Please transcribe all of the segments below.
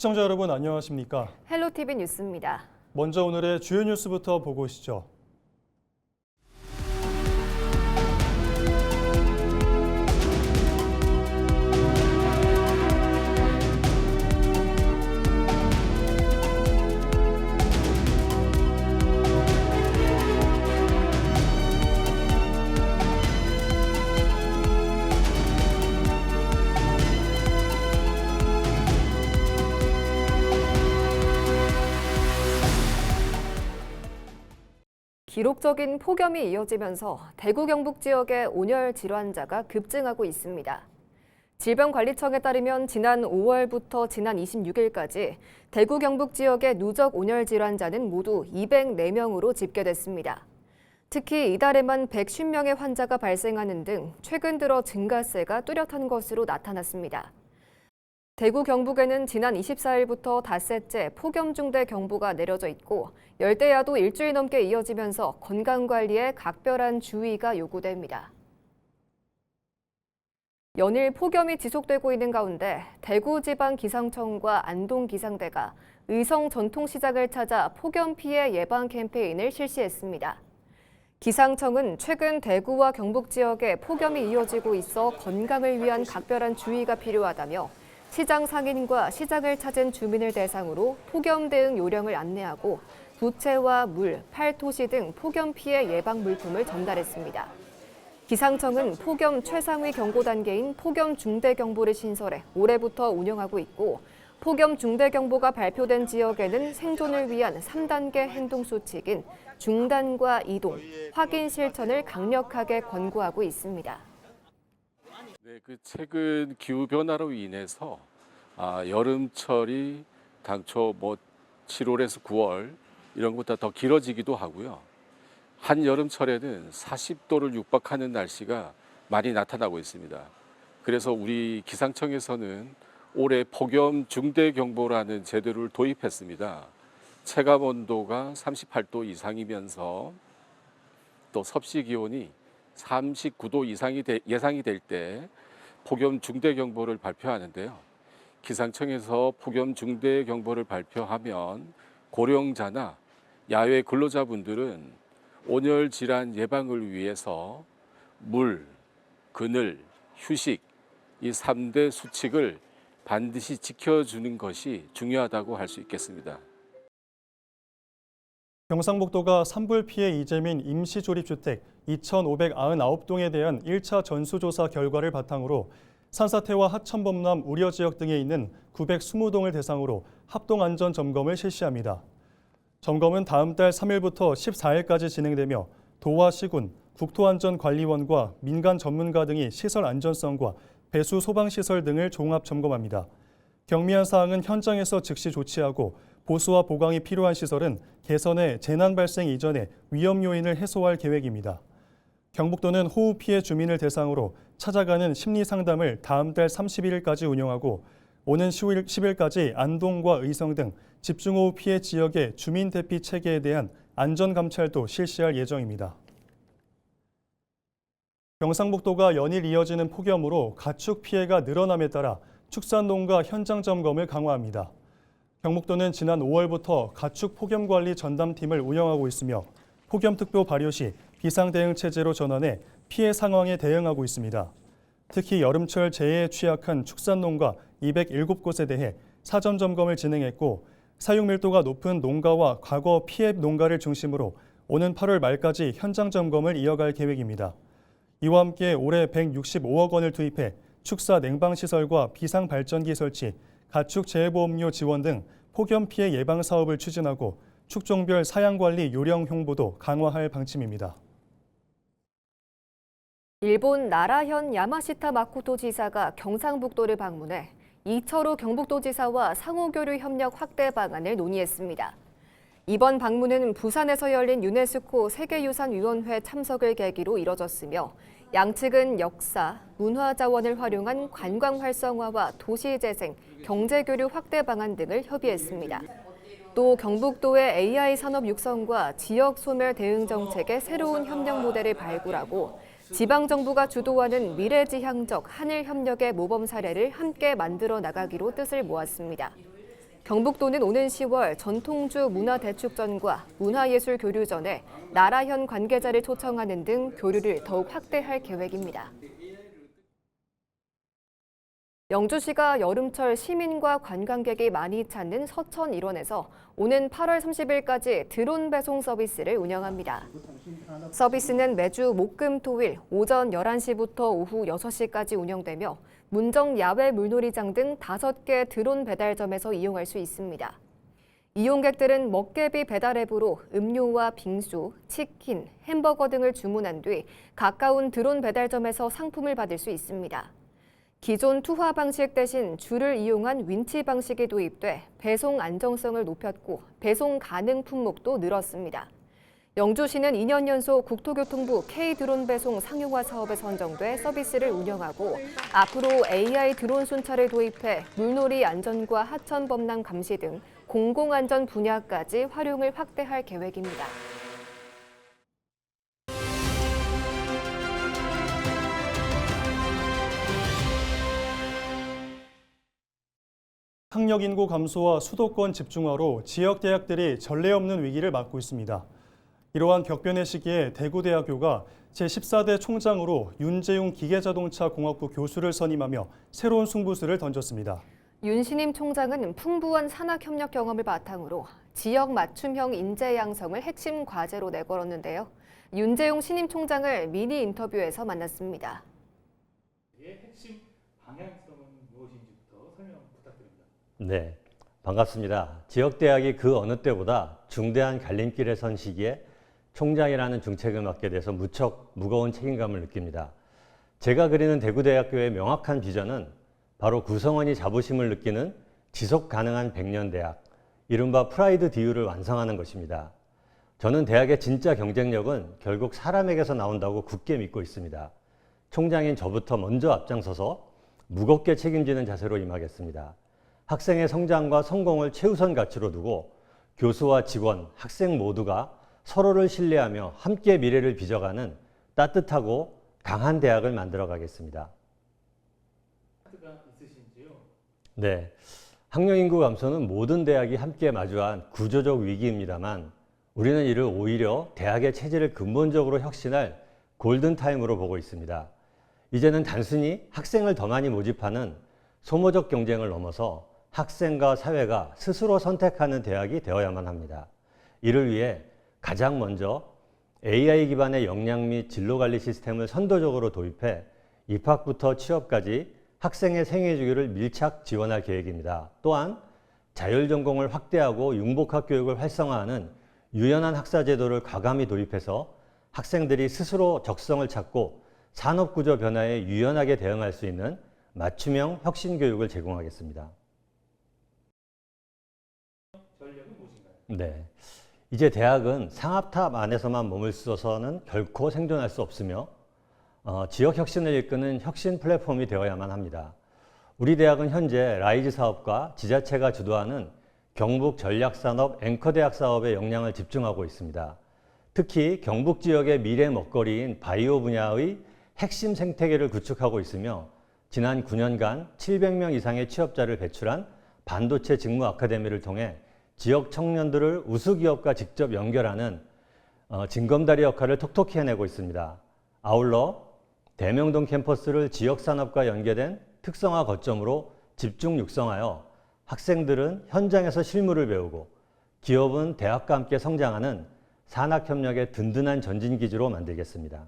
시청자 여러분 안녕하십니까? 헬로티비 뉴스입니다. 먼저 오늘의 주요 뉴스부터 보고 오시죠. 기록적인 폭염이 이어지면서 대구 경북 지역의 온열 질환자가 급증하고 있습니다. 질병관리청에 따르면 지난 5월부터 지난 26일까지 대구 경북 지역의 누적 온열 질환자는 모두 204명으로 집계됐습니다. 특히 이달에만 150명의 환자가 발생하는 등 최근 들어 증가세가 뚜렷한 것으로 나타났습니다. 대구 경북에는 지난 24일부터 닷새째 폭염 중대 경보가 내려져 있고 열대야도 일주일 넘게 이어지면서 건강관리에 각별한 주의가 요구됩니다. 연일 폭염이 지속되고 있는 가운데 대구지방기상청과 안동기상대가 의성 전통시장을 찾아 폭염 피해 예방 캠페인을 실시했습니다. 기상청은 최근 대구와 경북 지역에 폭염이 이어지고 있어 건강을 위한 각별한 주의가 필요하다며 시장 상인과 시장을 찾은 주민을 대상으로 폭염 대응 요령을 안내하고 부채와 물, 팔토시 등 폭염 피해 예방 물품을 전달했습니다. 기상청은 폭염 최상위 경고 단계인 폭염 중대 경보를 신설해 올해부터 운영하고 있고 폭염 중대 경보가 발표된 지역에는 생존을 위한 3단계 행동 수칙인 중단과 이동, 확인 실천을 강력하게 권고하고 있습니다. 네, 최근 기후 변화로 인해서 여름철이 당초 7월에서 9월 이런 것보다 더 길어지기도 하고요. 한 여름철에는 40도를 육박하는 날씨가 많이 나타나고 있습니다. 그래서 우리 기상청에서는 올해 폭염 중대 경보라는 제도를 도입했습니다. 체감 온도가 38도 이상이면서 또 섭씨 기온이 39도 이상이 예상이 될 때 폭염 중대 경보를 발표하는데요. 기상청에서 폭염 중대 경보를 발표하면 고령자나 야외 근로자분들은 온열 질환 예방을 위해서 물, 그늘, 휴식 이 3대 수칙을 반드시 지켜주는 것이 중요하다고 할 수 있겠습니다. 경상북도가 산불 피해 이재민 임시조립주택 2,599동에 대한 1차 전수조사 결과를 바탕으로 산사태와 하천범람 우려지역 등에 있는 920동을 대상으로 합동안전점검을 실시합니다. 점검은 다음 달 3일부터 14일까지 진행되며 도와 시군, 국토안전관리원과 민간 전문가 등이 시설 안전성과 배수 소방시설 등을 종합 점검합니다. 경미한 사항은 현장에서 즉시 조치하고 보수와 보강이 필요한 시설은 개선해 재난 발생 이전에 위험 요인을 해소할 계획입니다. 경북도는 호우 피해 주민을 대상으로 찾아가는 심리 상담을 다음 달 31일까지 운영하고 오는 10일까지 안동과 의성 등 집중호우 피해 지역의 주민 대피 체계에 대한 안전 감찰도 실시할 예정입니다. 경상북도가 연일 이어지는 폭염으로 가축 피해가 늘어남에 따라 축산농가 현장 점검을 강화합니다. 경북도는 지난 5월부터 가축 폭염 관리 전담팀을 운영하고 있으며 폭염특보 발효 시 비상대응체제로 전환해 피해 상황에 대응하고 있습니다. 특히 여름철 재해에 취약한 축산농가 207곳에 대해 사전 점검을 진행했고 사육 밀도가 높은 농가와 과거 피해 농가를 중심으로 오는 8월 말까지 현장 점검을 이어갈 계획입니다. 이와 함께 올해 165억 원을 투입해 축사 냉방시설과 비상발전기 설치, 가축 재해보험료 지원 등 폭염 피해 예방 사업을 추진하고 축종별 사양관리 요령 홍보도 강화할 방침입니다. 일본 나라현 야마시타 마코토 지사가 경상북도를 방문해 이철우 경북도지사와 상호교류 협력 확대 방안을 논의했습니다. 이번 방문은 부산에서 열린 유네스코 세계유산위원회 참석을 계기로 이뤄졌으며 양측은 역사, 문화 자원을 활용한 관광 활성화와 도시재생, 경제교류 확대 방안 등을 협의했습니다. 또 경북도의 AI 산업 육성과 지역 소멸 대응 정책의 새로운 협력 모델을 발굴하고 지방정부가 주도하는 미래지향적 한일 협력의 모범 사례를 함께 만들어 나가기로 뜻을 모았습니다. 경북도는 오는 10월 전통주 문화대축전과 문화예술교류전에 나라현 관계자를 초청하는 등 교류를 더욱 확대할 계획입니다. 영주시가 여름철 시민과 관광객이 많이 찾는 서천 일원에서 오는 8월 30일까지 드론 배송 서비스를 운영합니다. 서비스는 매주 목, 금, 토일 오전 11시부터 오후 6시까지 운영되며 문정 야외 물놀이장 등 5개 드론 배달점에서 이용할 수 있습니다. 이용객들은 먹개비 배달 앱으로 음료와 빙수, 치킨, 햄버거 등을 주문한 뒤 가까운 드론 배달점에서 상품을 받을 수 있습니다. 기존 투하 방식 대신 줄을 이용한 윈치 방식이 도입돼 배송 안정성을 높였고 배송 가능 품목도 늘었습니다. 영주시는 2년 연속 국토교통부 K-드론 배송 상용화 사업에 선정돼 서비스를 운영하고 앞으로 AI 드론 순찰을 도입해 물놀이 안전과 하천 범람 감시 등 공공안전 분야까지 활용을 확대할 계획입니다. 학력 인구 감소와 수도권 집중화로 지역 대학들이 전례 없는 위기를 맞고 있습니다. 이러한 격변의 시기에 대구대학교가 제14대 총장으로 윤재용 기계자동차공학부 교수를 선임하며 새로운 승부수를 던졌습니다. 윤 신임 총장은 풍부한 산학협력 경험을 바탕으로 지역 맞춤형 인재 양성을 핵심 과제로 내걸었는데요. 윤재용 신임 총장을 미니 인터뷰에서 만났습니다. 핵심 방향성은 무엇인지부터 설명 부탁드립니다. 네, 반갑습니다. 지역대학이 그 어느 때보다 중대한 갈림길에 선 시기에 총장이라는 중책을 맡게 돼서 무척 무거운 책임감을 느낍니다. 제가 그리는 대구대학교의 명확한 비전은 바로 구성원이 자부심을 느끼는 지속 가능한 100년 대학, 이른바 프라이드 DU를 완성하는 것입니다. 저는 대학의 진짜 경쟁력은 결국 사람에게서 나온다고 굳게 믿고 있습니다. 총장인 저부터 먼저 앞장서서 무겁게 책임지는 자세로 임하겠습니다. 학생의 성장과 성공을 최우선 가치로 두고 교수와 직원, 학생 모두가 서로를 신뢰하며 함께 미래를 빚어가는 따뜻하고 강한 대학을 만들어 가겠습니다. 네, 학령 인구 감소는 모든 대학이 함께 마주한 구조적 위기입니다만 우리는 이를 오히려 대학의 체질을 근본적으로 혁신할 골든타임으로 보고 있습니다. 이제는 단순히 학생을 더 많이 모집하는 소모적 경쟁을 넘어서 학생과 사회가 스스로 선택하는 대학이 되어야만 합니다. 이를 위해 가장 먼저 AI 기반의 역량 및 진로관리 시스템을 선도적으로 도입해 입학부터 취업까지 학생의 생애주기를 밀착 지원할 계획입니다. 또한 자율전공을 확대하고 융복학 교육을 활성화하는 유연한 학사 제도를 과감히 도입해서 학생들이 스스로 적성을 찾고 산업구조 변화에 유연하게 대응할 수 있는 맞춤형 혁신 교육을 제공하겠습니다. 네, 이제 대학은 상업탑 안에서만 머물러서는 결코 생존할 수 없으며 지역 혁신을 이끄는 혁신 플랫폼이 되어야만 합니다. 우리 대학은 현재 라이즈 사업과 지자체가 주도하는 경북 전략산업 앵커대학 사업에 역량을 집중하고 있습니다. 특히 경북 지역의 미래 먹거리인 바이오 분야의 핵심 생태계를 구축하고 있으며 지난 9년간 700명 이상의 취업자를 배출한 반도체 직무 아카데미를 통해 지역 청년들을 우수기업과 직접 연결하는 징검다리 역할을 톡톡히 해내고 있습니다. 아울러 대명동 캠퍼스를 지역산업과 연계된 특성화 거점으로 집중 육성하여 학생들은 현장에서 실무를 배우고 기업은 대학과 함께 성장하는 산학협력의 든든한 전진기지로 만들겠습니다.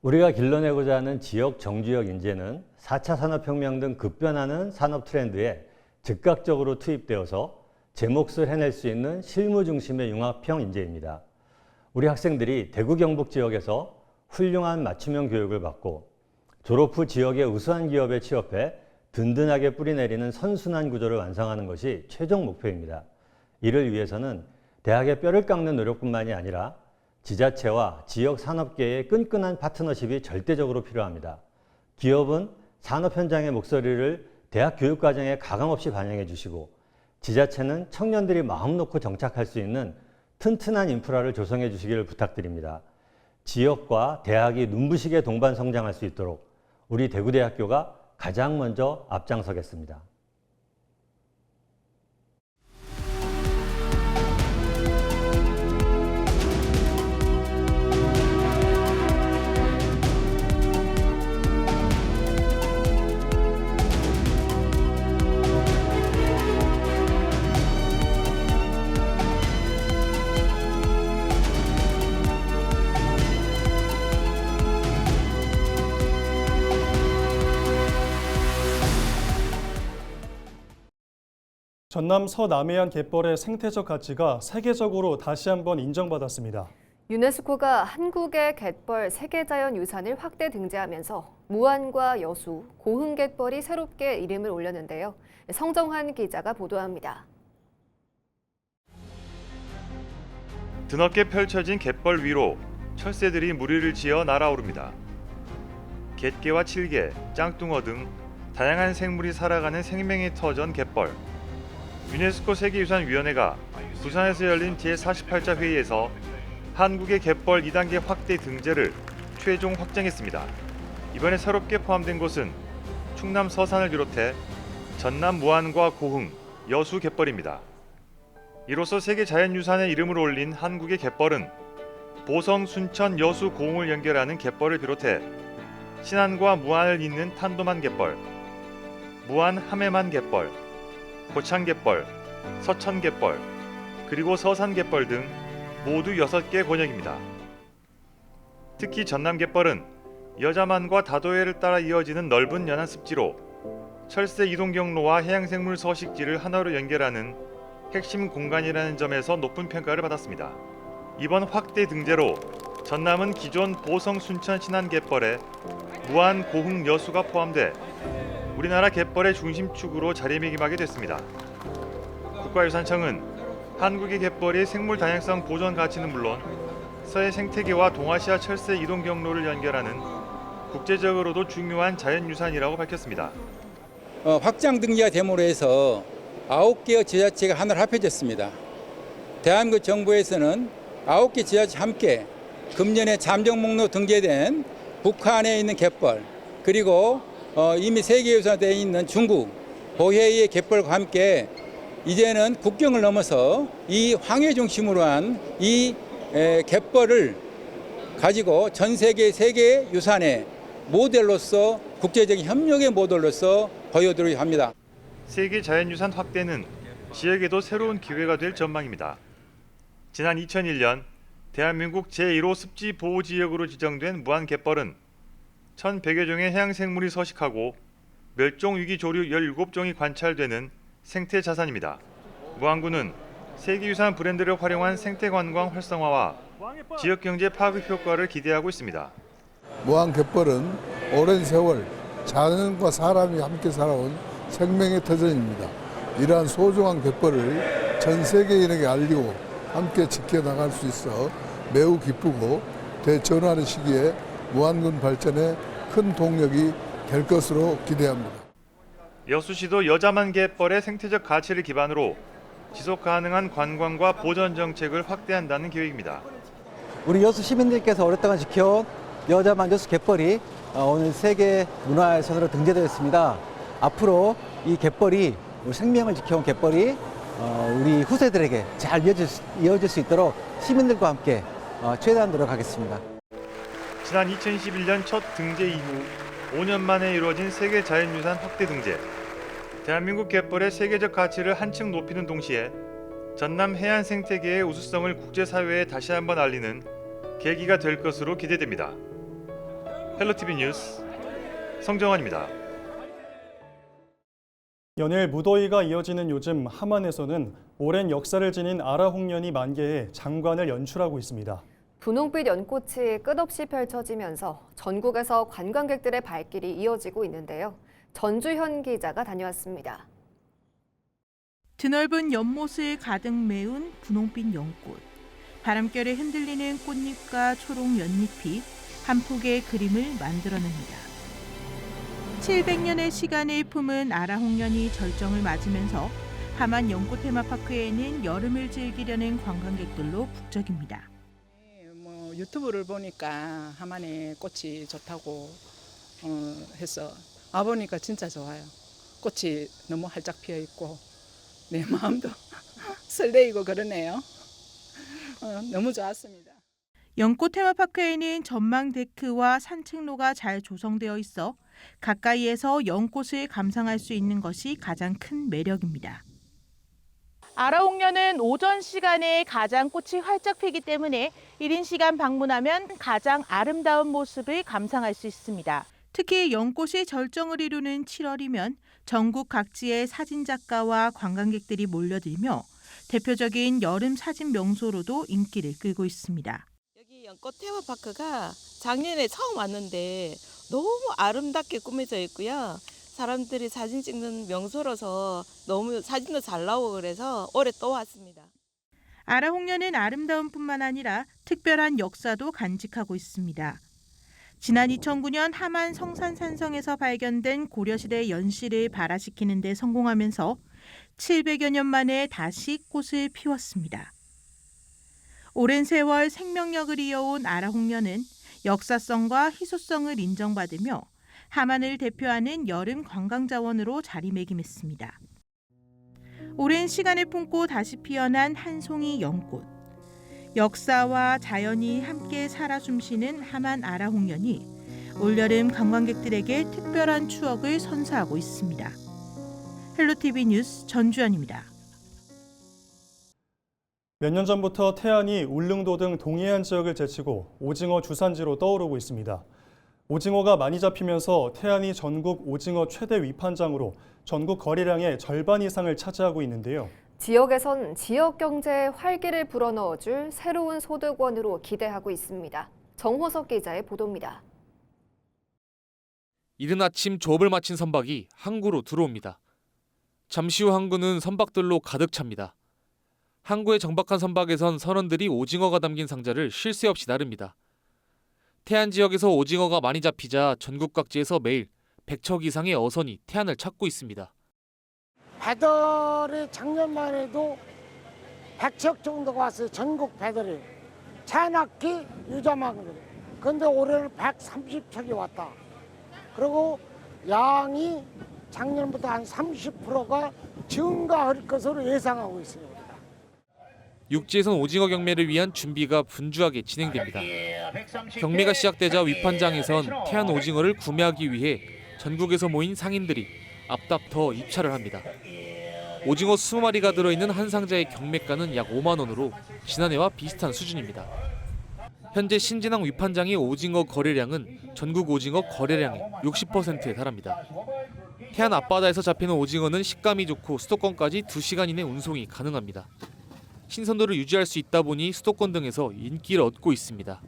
우리가 길러내고자 하는 지역 정주역 인재는 4차 산업혁명 등 급변하는 산업 트렌드에 즉각적으로 투입되어서 제 몫을 해낼 수 있는 실무 중심의 융합형 인재입니다. 우리 학생들이 대구 경북 지역에서 훌륭한 맞춤형 교육을 받고 졸업 후 지역의 우수한 기업에 취업해 든든하게 뿌리내리는 선순환 구조를 완성하는 것이 최종 목표입니다. 이를 위해서는 대학의 뼈를 깎는 노력뿐만이 아니라 지자체와 지역 산업계의 끈끈한 파트너십이 절대적으로 필요합니다. 기업은 산업 현장의 목소리를 대학 교육과정에 가감없이 반영해 주시고 지자체는 청년들이 마음 놓고 정착할 수 있는 튼튼한 인프라를 조성해 주시기를 부탁드립니다. 지역과 대학이 눈부시게 동반 성장할 수 있도록 우리 대구대학교가 가장 먼저 앞장서겠습니다. 전남 서남해안 갯벌의 생태적 가치가 세계적으로 다시 한번 인정받았습니다. 유네스코가 한국의 갯벌 세계자연유산을 확대 등재하면서 무안과 여수, 고흥갯벌이 새롭게 이름을 올렸는데요. 성정환 기자가 보도합니다. 드넓게 펼쳐진 갯벌 위로 철새들이 무리를 지어 날아오릅니다. 갯개와 칠개, 짱뚱어 등 다양한 생물이 살아가는 생명의 터전 갯벌. 유네스코 세계유산위원회가 부산에서 열린 제48차 회의에서 한국의 갯벌 2단계 확대 등재를 최종 확정했습니다. 이번에 새롭게 포함된 곳은 충남 서산을 비롯해 전남 무안과 고흥, 여수 갯벌입니다. 이로써 세계 자연유산의 이름을 올린 한국의 갯벌은 보성, 순천, 여수, 고흥을 연결하는 갯벌을 비롯해 신안과 무안을 잇는 탄도만 갯벌, 무안 함해만 갯벌, 고창 갯벌, 서천 갯벌, 그리고 서산 갯벌 등 모두 6개 권역입니다. 특히 전남 갯벌은 여자만과 다도해를 따라 이어지는 넓은 연안 습지로 철새 이동 경로와 해양생물 서식지를 하나로 연결하는 핵심 공간이라는 점에서 높은 평가를 받았습니다. 이번 확대 등재로 전남은 기존 보성, 순천, 신안 갯벌에 무안, 고흥, 여수가 포함돼 우리나라 갯벌의 중심축으로 자리매김하게 됐습니다. 국가유산청은 한국의 갯벌이 생물 다양성 보존 가치는 물론 서해 생태계와 동아시아 철새 이동 경로를 연결하는 국제적으로도 중요한 자연유산이라고 밝혔습니다. 확장 등재가 됨으로 해서 9개의 지자체가 하나로 합해졌습니다. 대한민국 정부에서는 9개 지자체 함께 금년에 잠정 목록 등재된 북한에 있는 갯벌, 그리고 이미 세계유산되어 있는 중국 보헤이의 갯벌과 함께 이제는 국경을 넘어서 이 황해 중심으로 한 이 갯벌을 가지고 전 세계 세계유산의 모델로서 국제적인 협력의 모델로서 보여드리려 합니다. 세계 자연유산 확대는 지역에도 새로운 기회가 될 전망입니다. 지난 2001년 대한민국 제1호 습지보호지역으로 지정된 무안갯벌은 1,100여 종의 해양생물이 서식하고 멸종위기 조류 17종이 관찰되는 생태자산입니다. 무안구는 세계유산 브랜드를 활용한 생태관광 활성화와 지역경제 파급 효과를 기대하고 있습니다. 무안갯벌은 오랜 세월 자연과 사람이 함께 살아온 생명의 터전입니다. 이러한 소중한 갯벌을 전 세계인에게 알리고 함께 지켜나갈 수 있어 매우 기쁘고 대전환의 시기에 무안군 발전에 큰 동력이 될 것으로 기대합니다. 여수시도 여자만 갯벌의 생태적 가치를 기반으로 지속 가능한 관광과 보전 정책을 확대한다는 계획입니다. 우리 여수 시민들께서 오랫동안 지켜온 여자만 여수 갯벌이 오늘 세계 문화유산으로 등재되었습니다. 앞으로 이 갯벌이 우리 생명을 지켜온 갯벌이 우리 후세들에게 잘 이어질 수 있도록 시민들과 함께 최대한 노력하겠습니다. 지난 2021년 첫 등재 이후 5년 만에 이루어진 세계 자연유산 확대 등재. 대한민국 갯벌의 세계적 가치를 한층 높이는 동시에 전남 해안 생태계의 우수성을 국제사회에 다시 한번 알리는 계기가 될 것으로 기대됩니다. 헬로티비 뉴스 성정환입니다. 연일 무더위가 이어지는 요즘 함안에서는 오랜 역사를 지닌 아라홍련이 만개해 장관을 연출하고 있습니다. 분홍빛 연꽃이 끝없이 펼쳐지면서 전국에서 관광객들의 발길이 이어지고 있는데요. 전주현 기자가 다녀왔습니다. 드넓은 연못을 가득 메운 분홍빛 연꽃. 바람결에 흔들리는 꽃잎과 초록 연잎이 한 폭의 그림을 만들어냅니다. 700년의 시간을 품은 아라홍련이 절정을 맞으면서 함안 연꽃 테마파크에는 여름을 즐기려는 관광객들로 북적입니다. 유튜브를 보니까 함안에 꽃이 좋다고 해서 와보니까 진짜 좋아요. 꽃이 너무 활짝 피어 있고 내 마음도 설레이고 그러네요. 너무 좋았습니다. 연꽃 테마파크에는 전망 데크와 산책로가 잘 조성되어 있어 가까이에서 연꽃을 감상할 수 있는 것이 가장 큰 매력입니다. 아라홍련은 오전 시간에 가장 꽃이 활짝 피기 때문에 이른 시간 방문하면 가장 아름다운 모습을 감상할 수 있습니다. 특히 연꽃이 절정을 이루는 7월이면 전국 각지의 사진작가와 관광객들이 몰려들며 대표적인 여름 사진 명소로도 인기를 끌고 있습니다. 여기 연꽃 테마파크가 작년에 처음 왔는데 너무 아름답게 꾸며져 있고요. 사람들이 사진 찍는 명소로서 너무 사진도 잘 나오고 그래서 올해 또 왔습니다. 아라홍련은 아름다움 뿐만 아니라 특별한 역사도 간직하고 있습니다. 지난 2009년 함안 성산산성에서 발견된 고려시대 연실을 발화시키는 데 성공하면서 700여 년 만에 다시 꽃을 피웠습니다. 오랜 세월 생명력을 이어온 아라홍련은 역사성과 희소성을 인정받으며 함안을 대표하는 여름 관광자원으로 자리매김했습니다. 오랜 시간을 품고 다시 피어난 한 송이 연꽃. 역사와 자연이 함께 살아 숨쉬는 함안 아라홍련이 올여름 관광객들에게 특별한 추억을 선사하고 있습니다. 헬로티비 뉴스 전주연입니다. 몇 년 전부터 태안이 울릉도 등 동해안 지역을 제치고 오징어 주산지로 떠오르고 있습니다. 오징어가 많이 잡히면서 태안이 전국 오징어 최대 위판장으로 전국 거래량의 절반 이상을 차지하고 있는데요. 지역에선 지역 경제에 활기를 불어넣어줄 새로운 소득원으로 기대하고 있습니다. 정호석 기자의 보도입니다. 이른 아침 조업을 마친 선박이 항구로 들어옵니다. 잠시 후 항구는 선박들로 가득 찹니다. 항구에 정박한 선박에선 선원들이 오징어가 담긴 상자를 쉴 새 없이 나릅니다. 태안 지역에서 오징어가 많이 잡히자 전국 각지에서 매일 100척 이상의 어선이 태안을 찾고 있습니다. 배들이 작년만 해도 100척 정도가 왔어요. 전국 배들이. 차낙기, 유자망들. 근데 올해는 130척이 왔다. 그리고 양이 작년보다 한 30%가 증가할 것으로 예상하고 있습니다. 육지에선 오징어 경매를 위한 준비가 분주하게 진행됩니다. 경매가 시작되자 위판장에선 태안 오징어를 구매하기 위해 전국에서 모인 상인들이 앞다퉈 입찰을 합니다. 오징어 20마리가 들어있는 한 상자의 경매가는 약 5만 원으로 지난해와 비슷한 수준입니다. 현재 신진항 위판장의 오징어 거래량은 전국 오징어 거래량의 60%에 달합니다. 태안 앞바다에서 잡히는 오징어는 식감이 좋고 수도권까지 2시간 이내 운송이 가능합니다. 신선도를 유지할 수 있다 보니 수도권 등에서 인기를 얻고 있습니다.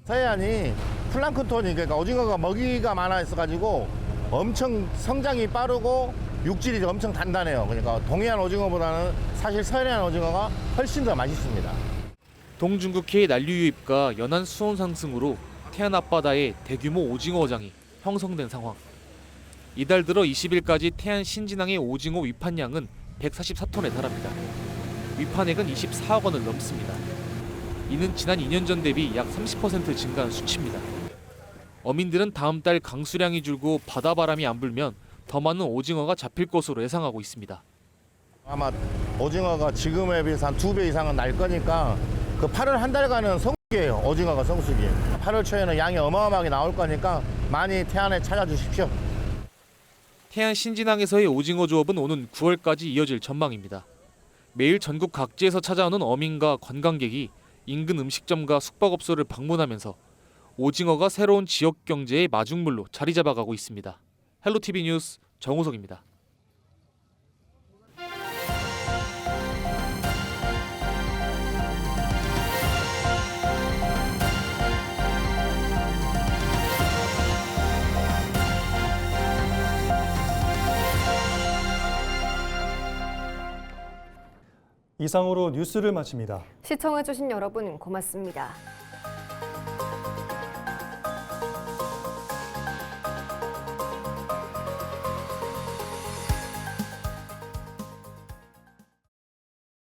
태안이 플랑크톤이 그러니까 오징어가 먹이가 많아 있어가지고 엄청 성장이 빠르고 육질이 엄청 단단해요. 그러니까 동해안 오징어보다는 사실 서해안 오징어가 훨씬 더 맛있습니다. 동중국해의 난류 유입과 연안 수온 상승으로 태안 앞바다에 대규모 오징어 어장이 형성된 상황. 이달 들어 20일까지 태안 신진항의 오징어 위판량은 144톤에 달합니다. 위판액은 24억 원을 넘습니다. 이는 지난 2년 전 대비 약 30% 증가한 수치입니다. 어민들은 다음 달 강수량이 줄고 바다바람이 안 불면 더 많은 오징어가 잡힐 것으로 예상하고 있습니다. 아마 오징어가 지금에 비해서 한 2배 이상은 날 거니까 그 8월 한 달간은 성수기예요. 오징어가 성수기. 8월 초에는 양이 어마어마하게 나올 거니까 많이 태안에 찾아주십시오. 태안 신진항에서의 오징어 조업은 오는 9월까지 이어질 전망입니다. 매일 전국 각지에서 찾아오는 어민과 관광객이 인근 음식점과 숙박업소를 방문하면서 오징어가 새로운 지역 경제의 마중물로 자리 잡아가고 있습니다. 헬로티비 뉴스 정호석입니다. 이상으로 뉴스를 마칩니다. 시청해주신 여러분 고맙습니다.